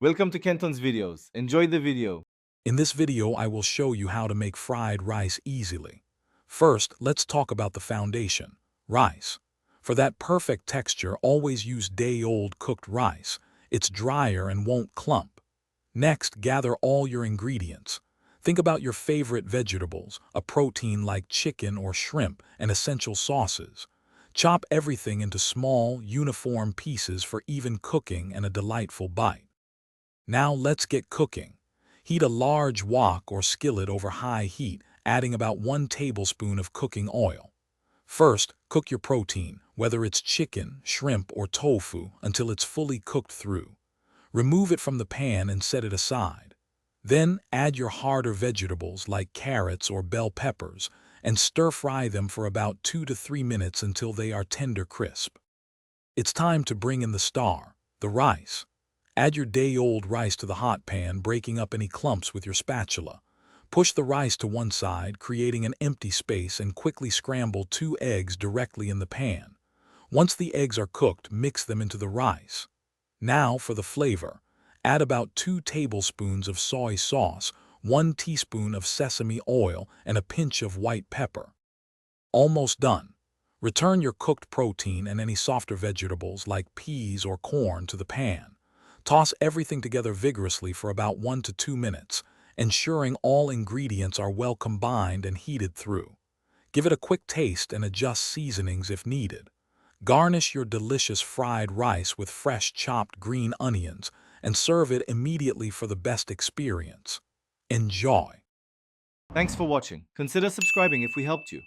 Welcome to Kenton's videos. Enjoy the video. In this video, I will show you how to make fried rice easily. First, let's talk about the foundation, rice. For that perfect texture, always use day-old cooked rice. It's drier and won't clump. Next, gather all your ingredients. Think about your favorite vegetables, a protein like chicken or shrimp, and essential sauces. Chop everything into small, uniform pieces for even cooking and a delightful bite. Now let's get cooking. Heat a large wok or skillet over high heat, adding about 1 tablespoon of cooking oil. First, cook your protein, whether it's chicken, shrimp, or tofu, until it's fully cooked through. Remove it from the pan and set it aside. Then add your harder vegetables like carrots or bell peppers and stir-fry them for about 2 to 3 minutes until they are tender crisp. It's time to bring in the star, the rice. Add your day-old rice to the hot pan, breaking up any clumps with your spatula. Push the rice to one side, creating an empty space, and quickly scramble 2 eggs directly in the pan. Once the eggs are cooked, mix them into the rice. Now for the flavor. Add about 2 tablespoons of soy sauce, 1 teaspoon of sesame oil, and a pinch of white pepper. Almost done. Return your cooked protein and any softer vegetables like peas or corn to the pan. Toss everything together vigorously for about 1 to 2 minutes, ensuring all ingredients are well combined and heated through. Give it a quick taste and adjust seasonings if needed. Garnish your delicious fried rice with fresh chopped green onions and serve it immediately for the best experience. Enjoy! Thanks for watching. Consider subscribing if we helped you.